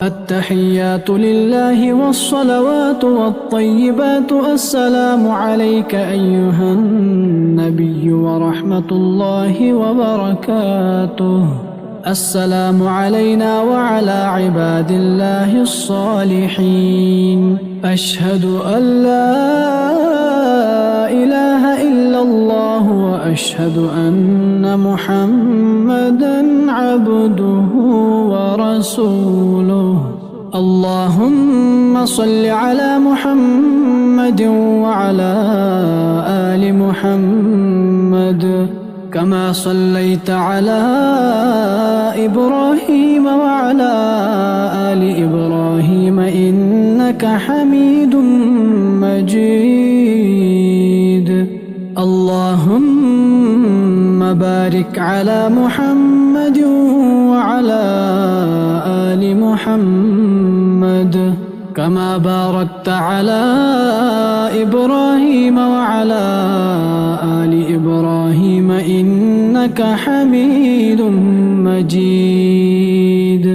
التحيات لله والصلوات والطيبات. السلام عليك أيها النبي ورحمة الله وبركاته. السلام علينا وعلى عباد الله الصالحين. أشهد أن لا إله إلا الله وأشهد أن محمدًا عبده ورسوله. اللهم صل على محمد وعلى آل محمد كما صليت على إبراهيم وعلى آل إبراهيم إنك حميد مجيد. اللهم بارك على محمد وعلى آل محمد كما باركت على إبراهيم وعلى آل إبراهيم إنك حميد مجيد.